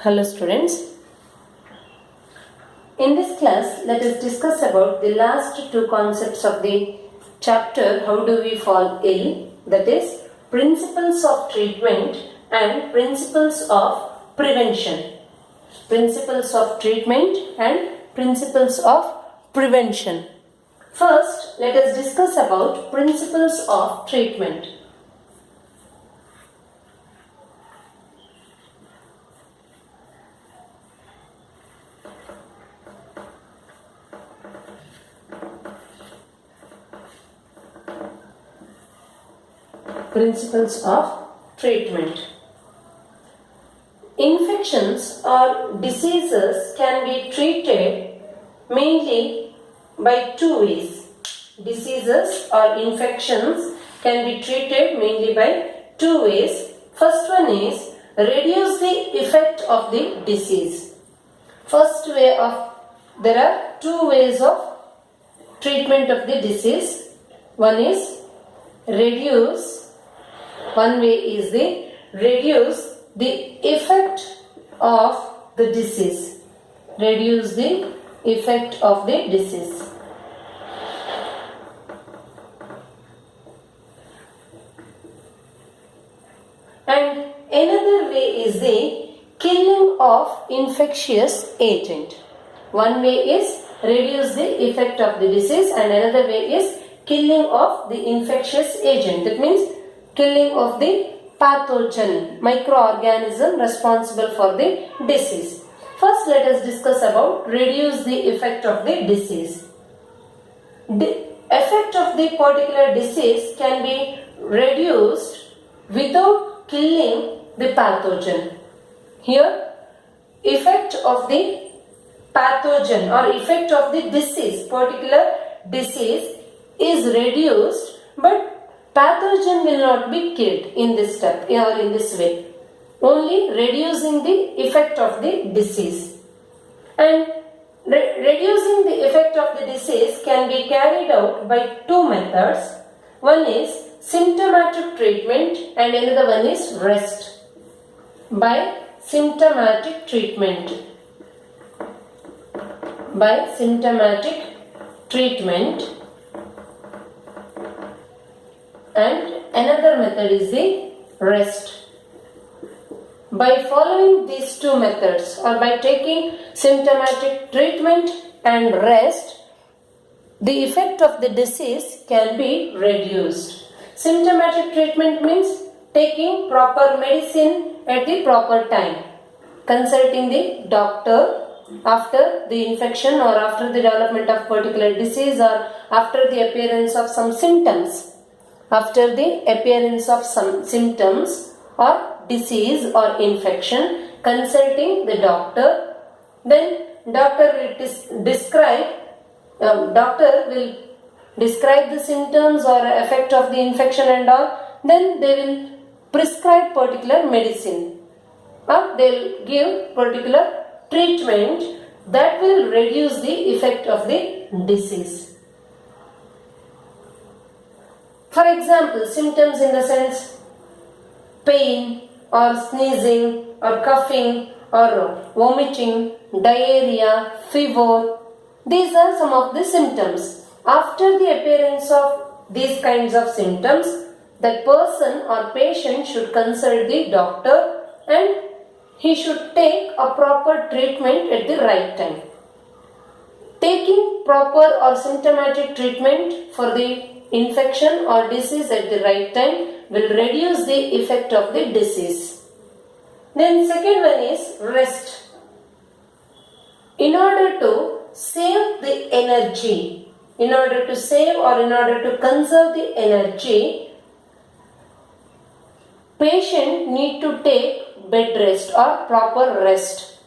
Hello students. In this class, let us discuss about the last two concepts of the chapter How Do We Fall Ill, that is Principles of Treatment and Principles of Prevention. Principles of Treatment and Principles of Prevention. First, let us discuss about Principles of Treatment. Principles of treatment. Infections or diseases can be treated mainly by two ways. Diseases or infections can be treated mainly by two ways. First one is reduce the effect of the disease. There are two ways of treatment of the disease. One way is the reduce the effect of the disease. Reduce the effect of the disease. And another way is the killing of infectious agent. One way is reduce the effect of the disease and another way is killing of the infectious agent. That means killing of the pathogen, microorganism responsible for the disease. First, let us discuss about reduce the effect of the disease. The effect of the particular disease can be reduced without killing the pathogen. Here, effect of the pathogen or effect of the disease, particular disease is reduced, but pathogen will not be killed in this step or in this way. Only reducing the effect of the disease. And reducing the effect of the disease can be carried out by two methods. One is symptomatic treatment and another one is rest. By symptomatic treatment. By symptomatic treatment. And another method is the rest. By following these two methods or by taking symptomatic treatment and rest, the effect of the disease can be reduced. Symptomatic treatment means taking proper medicine at the proper time, consulting the doctor after the infection or after the development of particular disease or after the appearance of some symptoms. After the appearance of some symptoms or disease or infection, consulting the doctor, then doctor will describe the symptoms or effect of the infection and all. Then they will prescribe particular medicine or they will give particular treatment that will reduce the effect of the disease. For example, symptoms in the sense pain or sneezing or coughing or vomiting, diarrhea, fever. These are some of the symptoms. After the appearance of these kinds of symptoms, the person or patient should consult the doctor and he should take a proper treatment at the right time. Taking proper or symptomatic treatment for the infection or disease at the right time will reduce the effect of the disease. Then second one is rest. In order to save the energy, in order to save or in order to conserve the energy, patient need to take bed rest or proper rest.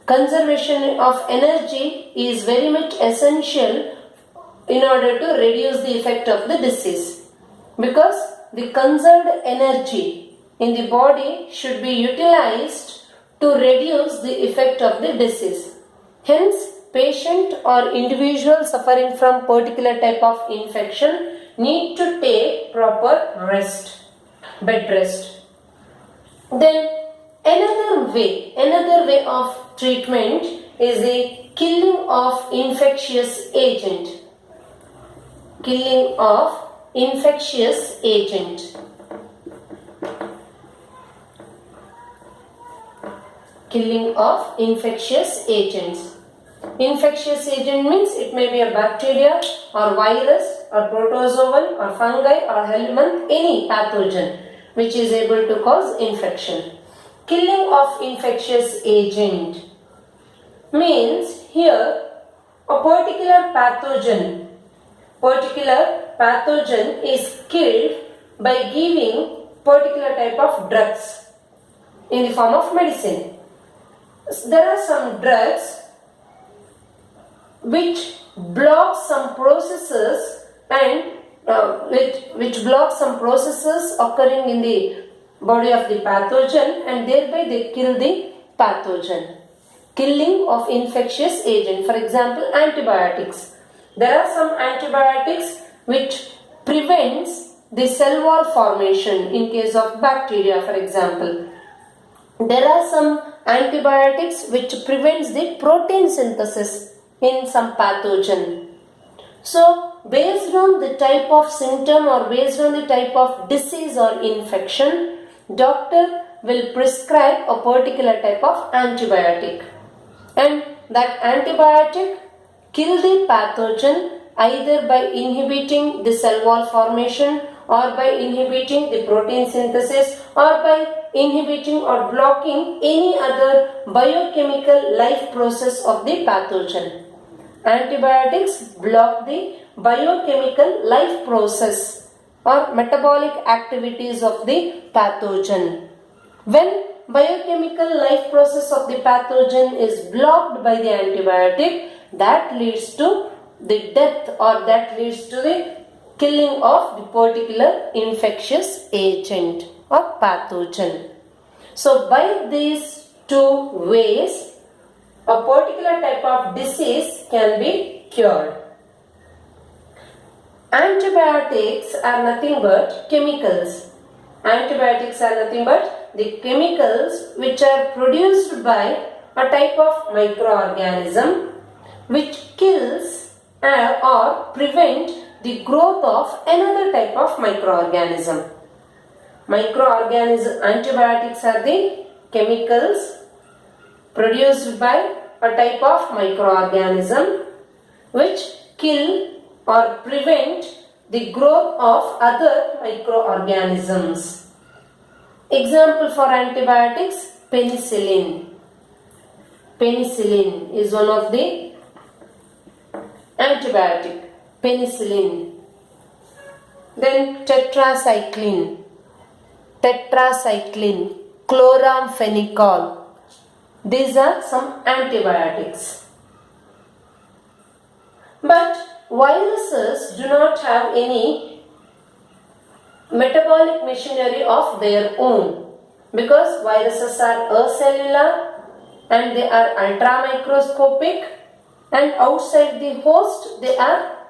Conservation of energy is very much essential in order to reduce the effect of the disease, because the conserved energy in the body should be utilized to reduce the effect of the disease. Hence, patient or individual suffering from particular type of infection need to take proper rest, bed rest. Then Another way of treatment is the killing of infectious agent. Killing of infectious agent. Killing of infectious agents. Infectious agent means it may be a bacteria or virus or protozoan or fungi or helminth, any pathogen which is able to cause infection. Killing of infectious agent means here a particular pathogen is killed by giving particular type of drugs in the form of medicine. There are some drugs which block some processes and which block some processes occurring in the body of the pathogen, and thereby they kill the pathogen. Killing of infectious agent. For example, antibiotics. There are some antibiotics which prevents the cell wall formation in case of bacteria, for example. There are some antibiotics which prevents the protein synthesis in some pathogen. So, based on the type of symptom or based on the type of disease or infection, doctor will prescribe a particular type of antibiotic, and that antibiotic kill the pathogen either by inhibiting the cell wall formation or by inhibiting the protein synthesis or by inhibiting or blocking any other biochemical life process of the pathogen. Antibiotics block the biochemical life process or metabolic activities of the pathogen. When biochemical life process of the pathogen is blocked by the antibiotic, that leads to the death or that leads to the killing of the particular infectious agent or pathogen. So by these two ways, a particular type of disease can be cured. Antibiotics are nothing but chemicals. Antibiotics are nothing but the chemicals which are produced by a type of microorganism which kills or prevent the growth of another type of microorganism. Antibiotics are the chemicals produced by a type of microorganism which kill or prevent the growth of other microorganisms. Example for antibiotics, penicillin. Penicillin is one of the antibiotic. Penicillin. Then tetracycline, chloramphenicol. These are some antibiotics. But viruses do not have any metabolic machinery of their own, because viruses are acellular and they are ultramicroscopic, and outside the host they are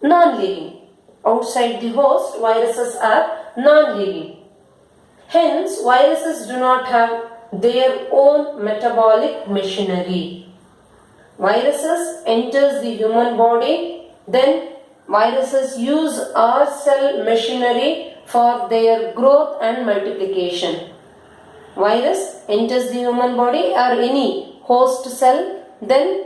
non-living. Outside the host, viruses are non-living. Hence, viruses do not have their own metabolic machinery. Viruses enters the human body, then viruses use our cell machinery for their growth and multiplication. Virus enters the human body or any host cell, then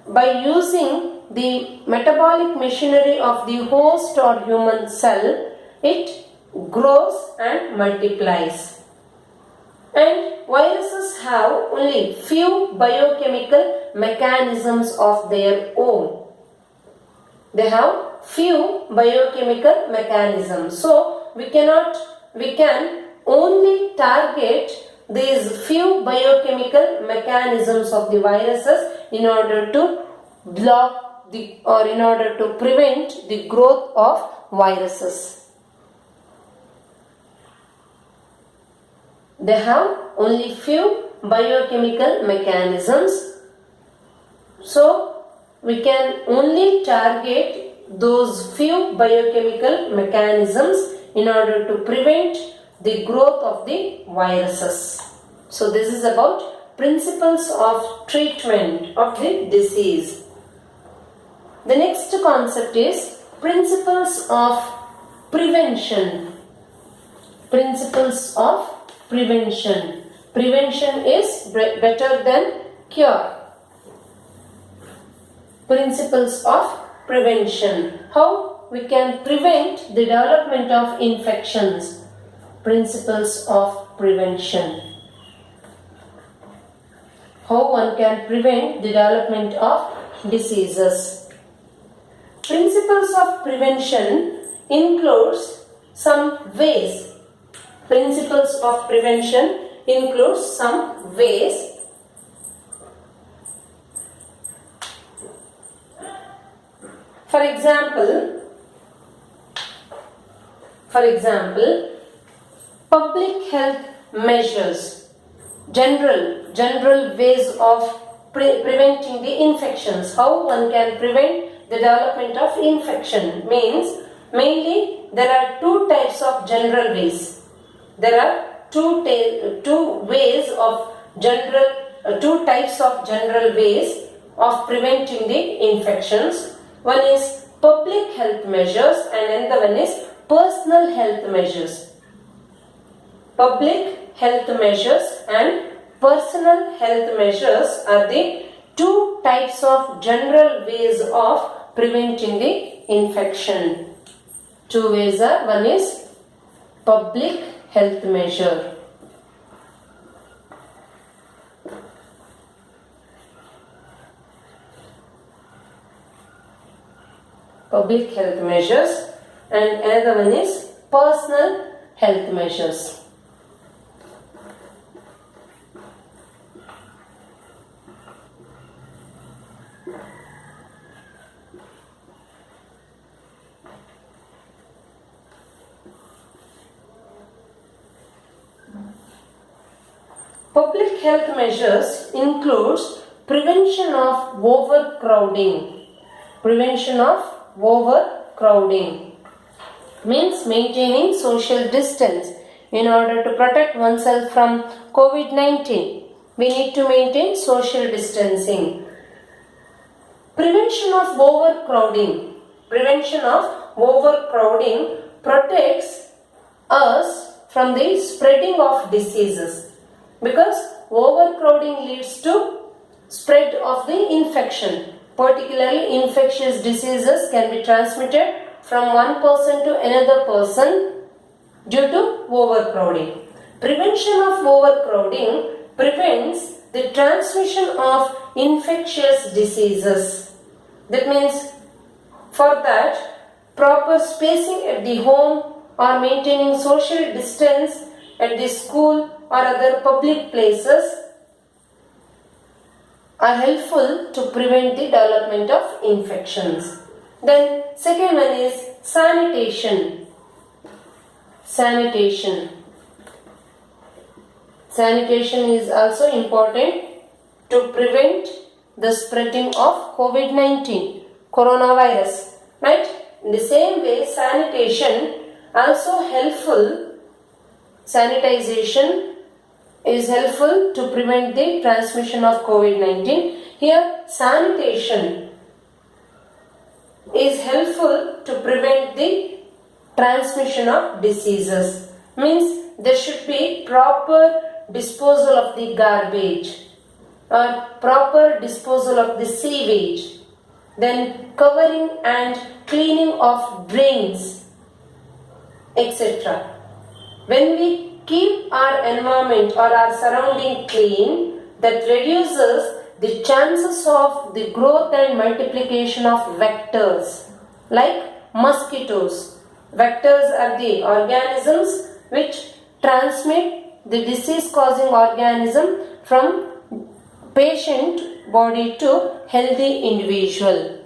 by using the metabolic machinery of the host or human cell, it grows and multiplies. And viruses have only few biochemical mechanisms of their own. They have few biochemical mechanisms. So we can only target these few biochemical mechanisms of the viruses in order to block in order to prevent the growth of viruses. They have only few biochemical mechanisms. So we can only target those few biochemical mechanisms in order to prevent the growth of the viruses. So this is about principles of treatment of the disease. The next concept is principles of prevention. Principles of prevention. Prevention is better than cure. Principles of prevention. How we can prevent the development of infections. Principles of prevention. How one can prevent the development of diseases. Principles of prevention includes some ways. Principles of prevention includes some ways. For example, public health measures, general ways of preventing the infections. How one can prevent the development of infection means mainly there are two types of general ways. There are two types of general ways of preventing the infections. One is public health measures and another one is personal health measures. Public health measures and personal health measures are the two types of general ways of preventing the infection. Two ways are, one is public health measure. Public health measures and another one is personal health measures. Public health measures includes prevention of overcrowding. Prevention of overcrowding means maintaining social distance. In order to protect oneself from COVID-19, we need to maintain social distancing. Prevention of overcrowding. Prevention of overcrowding protects us from the spreading of diseases, because overcrowding leads to spread of the infection. Particularly, infectious diseases can be transmitted from one person to another person due to overcrowding. Prevention of overcrowding prevents the transmission of infectious diseases. That means, for that, proper spacing at the home or maintaining social distance at the school or other public places are helpful to prevent the development of infections. Then second one is sanitation. Sanitation is also important to prevent the spreading of COVID-19, coronavirus. Right? In the same way, sanitation also helpful. Sanitization is helpful to prevent the transmission of COVID-19. Here, sanitation is helpful to prevent the transmission of diseases. Means there should be proper disposal of the garbage or proper disposal of the sewage. Then covering and cleaning of drains, etc. When we keep our environment or our surrounding clean, that reduces the chances of the growth and multiplication of vectors like mosquitoes. Vectors are the organisms which transmit the disease causing organism from patient body to healthy individual.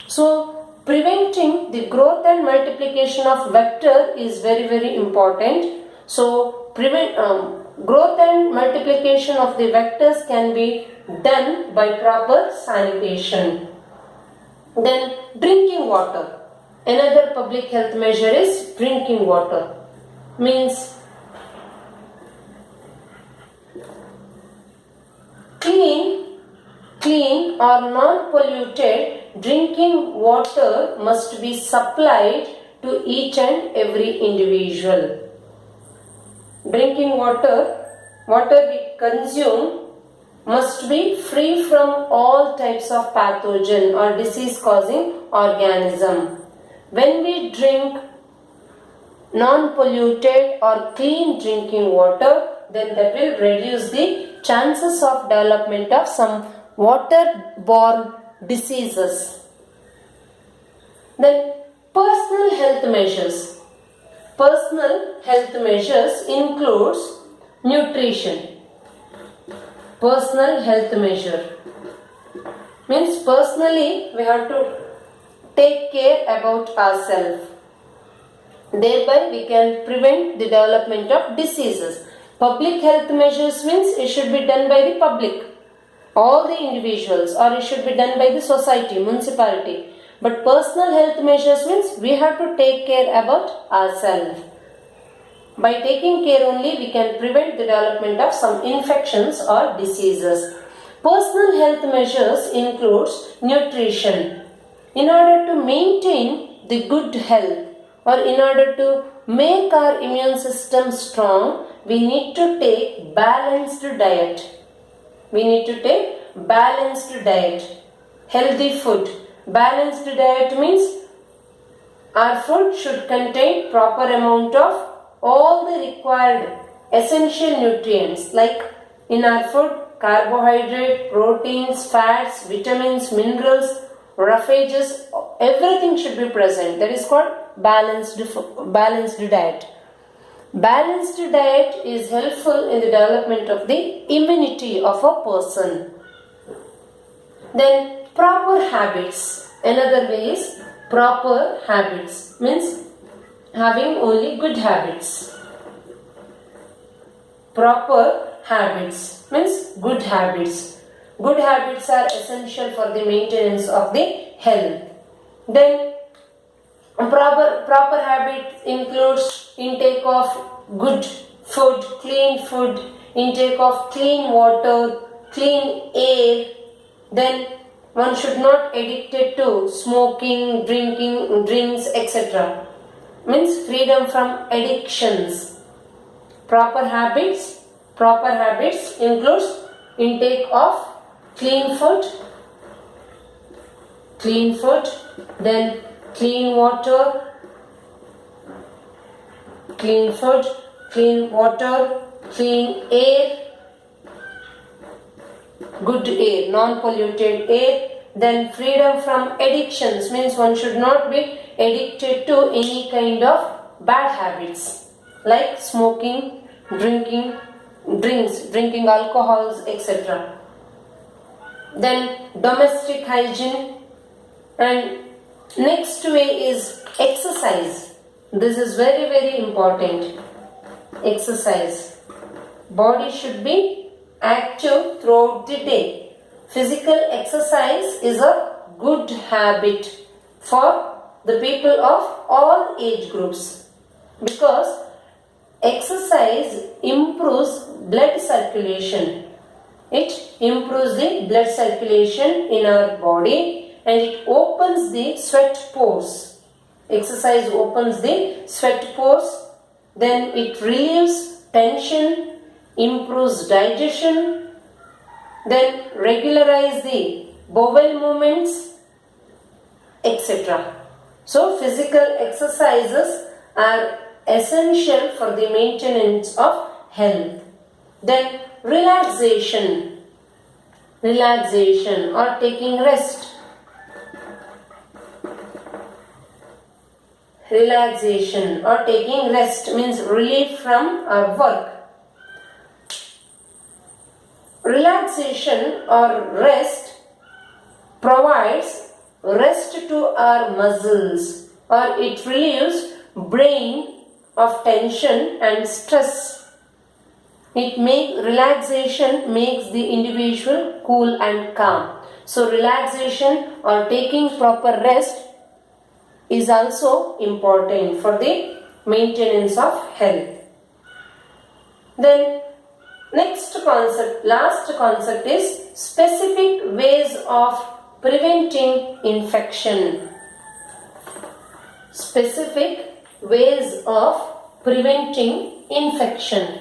So preventing the growth and multiplication of vector is very, very important. So growth and multiplication of the vectors can be done by proper sanitation. Then drinking water. Another public health measure is drinking water. Means Clean or non-polluted drinking water must be supplied to each and every individual. Drinking water we consume must be free from all types of pathogen or disease causing organism. When we drink non-polluted or clean drinking water, then that will reduce the chances of development of some waterborne diseases. Then personal health measures. Personal health measures includes nutrition. Personal health measure means personally we have to take care about ourselves. Thereby we can prevent the development of diseases. Public health measures means it should be done by the public, all the individuals, or it should be done by the society, municipality. But personal health measures means we have to take care about ourselves. By taking care only we can prevent the development of some infections or diseases. Personal health measures includes nutrition. In order to maintain the good health or in order to make our immune system strong, we need to take balanced diet. We need to take balanced diet, healthy food. Balanced diet means our food should contain proper amount of all the required essential nutrients, like in our food carbohydrate, proteins, fats, vitamins, minerals, roughages, everything should be present. That is called balanced diet. Balanced diet is helpful in the development of the immunity of a person. Then proper habits. Another way is proper habits means having only good habits. Proper habits means good habits. Good habits are essential for the maintenance of the health. Then proper habit includes intake of good food, intake of clean water, clean air. Then one should not addicted to smoking, drinking, drinks, etc. Means freedom from addictions. Proper habits includes intake of clean food, then clean water, clean food, clean water, clean air, good air, non-polluted air. Then freedom from addictions means one should not be addicted to any kind of bad habits like smoking, drinking alcohols, etc. Then domestic hygiene. And next way is exercise. This is very, very important. Exercise. Body should be active throughout the day. Physical exercise is a good habit for the people of all age groups, because exercise improves blood circulation. It improves the blood circulation in our body and it opens the sweat pores. Exercise opens the sweat pores. Then it relieves tension, improves digestion, then regularize the bowel movements, etc. So physical exercises are essential for the maintenance of health. Then relaxation or taking rest. Relaxation or taking rest means relief from our work. Relaxation or rest provides rest to our muscles, or it relieves brain of tension and stress. Relaxation makes the individual cool and calm. So relaxation or taking proper rest is also important for the maintenance of health. Then Next concept, last concept is specific ways of preventing infection. Specific ways of preventing infection.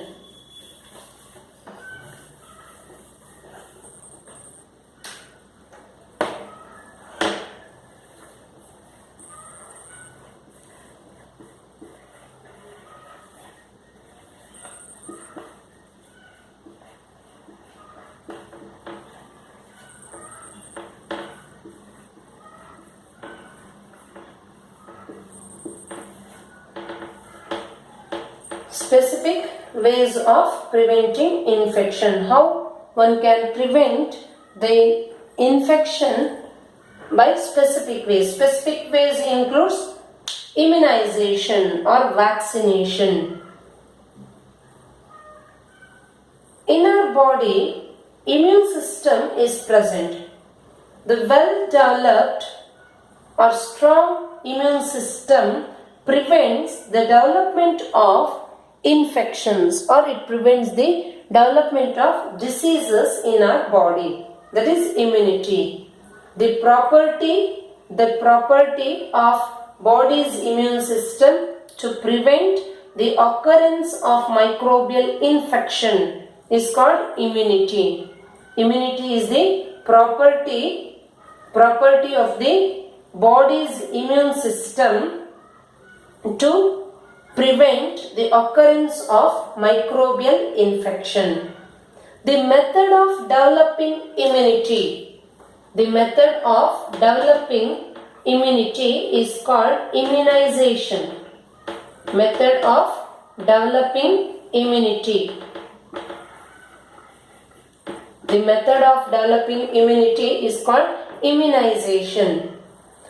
Specific ways of preventing infection. How one can prevent the infection by specific ways. Specific ways includes immunization or vaccination. In our body, immune system is present. The well-developed or strong immune system prevents the development of infections, or it prevents the development of diseases in our body. That is immunity. The property of body's immune system to prevent the occurrence of microbial infection is called immunity. Immunity is the property of the body's immune system to prevent the occurrence of microbial infection. The method of developing immunity. The method of developing immunity is called immunization. Method of developing immunity. The method of developing immunity is called immunization.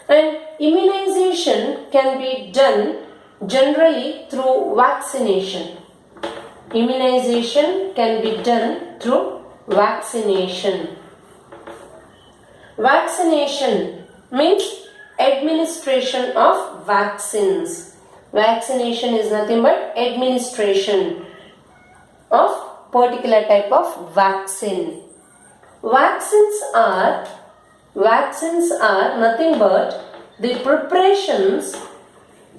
And immunization can be done generally through vaccination. Immunization can be done through vaccination. Vaccination means administration of vaccines. Vaccination is nothing but administration of particular type of vaccine. Vaccines are nothing but the preparations.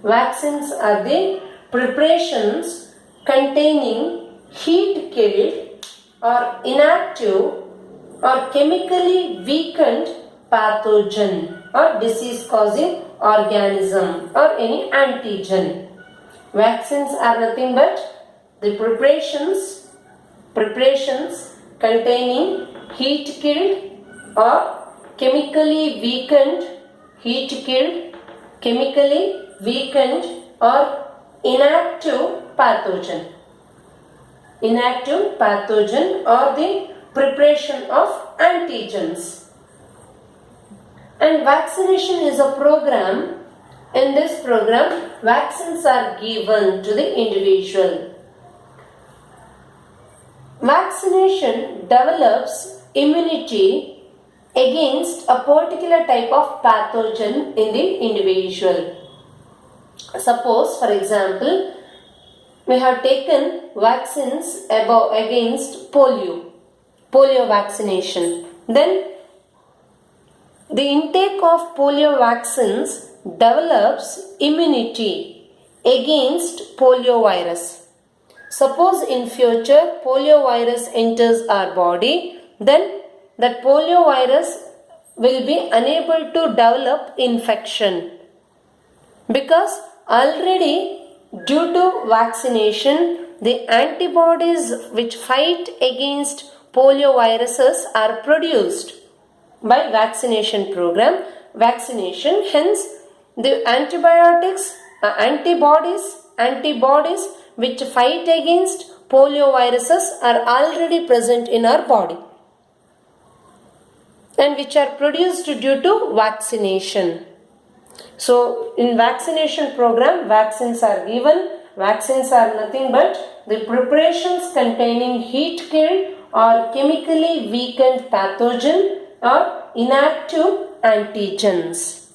Vaccines are the preparations containing heat-killed or inactive or chemically weakened pathogen or disease-causing organism or any antigen. Vaccines are nothing but the preparations containing heat-killed or chemically weakened or inactive pathogen. Inactive pathogen or the preparation of antigens. And vaccination is a program. In this program, vaccines are given to the individual. Vaccination develops immunity against a particular type of pathogen in the individual. Suppose, for example, we have taken vaccines against polio vaccination. Then the intake of polio vaccines develops immunity against polio virus. Suppose in future polio virus enters our body, then that polio virus will be unable to develop infection, because already due to vaccination the antibodies which fight against polio viruses are produced by vaccination program. Hence the antibodies which fight against polio viruses are already present in our body and which are produced due to vaccination. So in vaccination program, vaccines are given. Vaccines are nothing but the preparations containing heat-killed or chemically weakened pathogen or inactive antigens.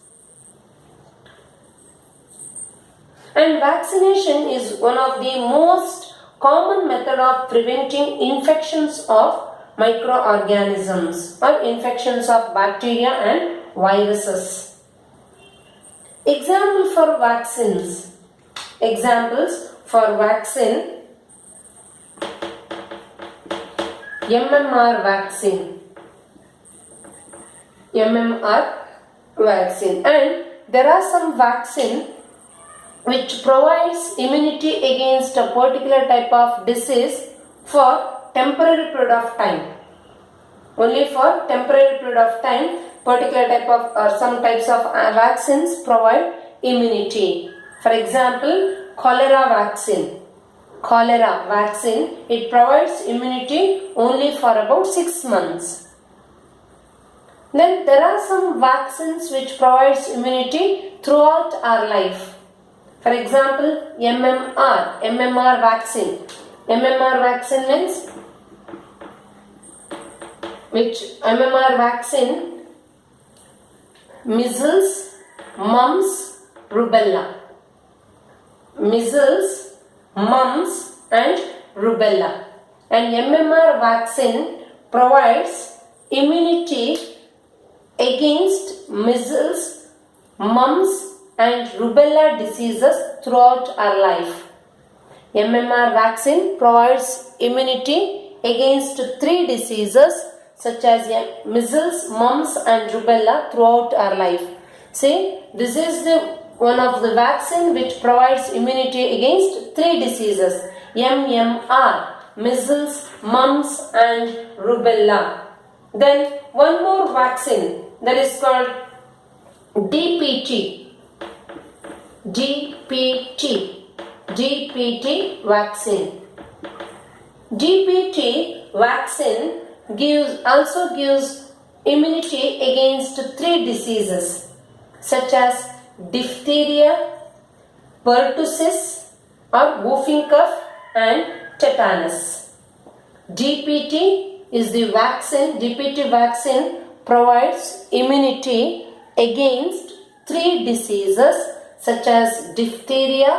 And vaccination is one of the most common method of preventing infections of microorganisms or infections of bacteria and viruses. Example for vaccines. Examples for vaccine: MMR vaccine. MMR vaccine. And there are some vaccine which provides immunity against a particular type of disease for temporary period of time. Only for temporary period of time, particular type of or some types of vaccines provide immunity. For example, cholera vaccine. Cholera vaccine, it provides immunity only for about 6 months. Then there are some vaccines which provides immunity throughout our life. For example, MMR vaccine. MMR vaccine means MMR vaccine, measles, mumps, rubella. Measles, mumps and rubella. And MMR vaccine provides immunity against measles, mumps and rubella diseases throughout our life. MMR vaccine provides immunity against 3 diseases such as measles, mumps and rubella throughout our life. See, this is one of the vaccine which provides immunity against 3 diseases: MMR, measles, mumps and rubella. Then one more vaccine, that is called DPT. DPT vaccine. DPT vaccine also gives immunity against 3 diseases such as diphtheria, pertussis or whooping cough and tetanus. DPT is the vaccine. DPT vaccine provides immunity against 3 diseases such as diphtheria,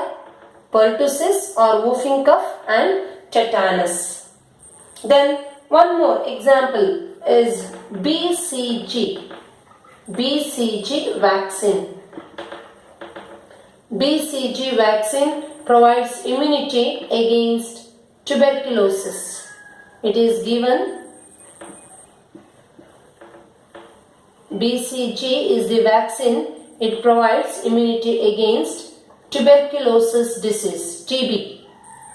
pertussis or whooping cough and tetanus. Then one more example is BCG vaccine. BCG vaccine provides immunity against tuberculosis. It is given. BCG is the vaccine. It provides immunity against tuberculosis disease, TB.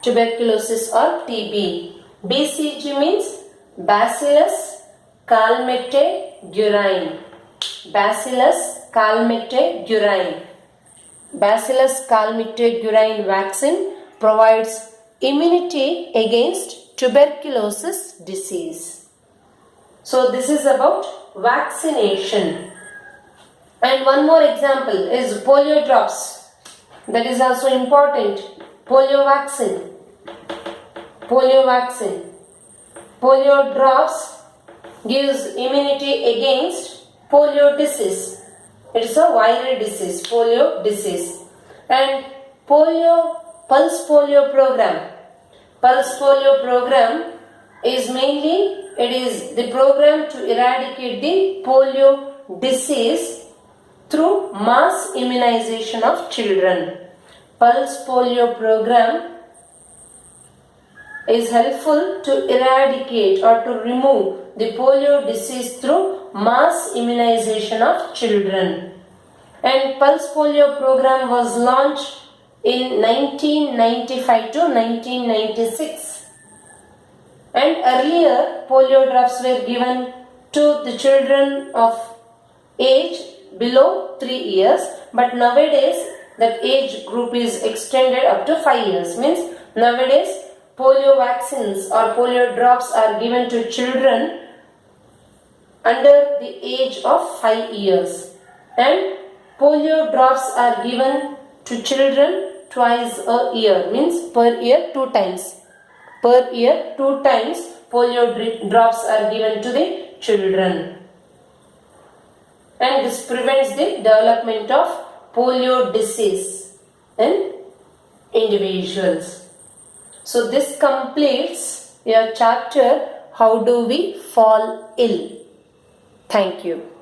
Tuberculosis or TB. BCG means Bacillus calmette-guerin. Bacillus calmette-guerin. Bacillus calmette-guerin vaccine provides immunity against tuberculosis disease. So this is about vaccination. And one more example is polio drops. That is also important. Polio vaccine. Polio vaccine. Polio drops gives immunity against polio disease. It is a viral disease, polio disease. And pulse polio program. Pulse polio program is mainly, it is the program to eradicate the polio disease through mass immunization of children. Pulse polio program is helpful to eradicate or to remove the polio disease through mass immunization of children. And Pulse polio program was launched in 1995 to 1996. And earlier polio drops were given to the children of age below 3 years, but nowadays that age group is extended up to 5 years. Means nowadays polio vaccines or polio drops are given to children under the age of 5 years, and polio drops are given to children twice a year, means per year 2 times. Per year 2 times polio drops are given to the children, and this prevents the development of polio disease in individuals. So this completes your chapter, How Do We Fall Ill? Thank you.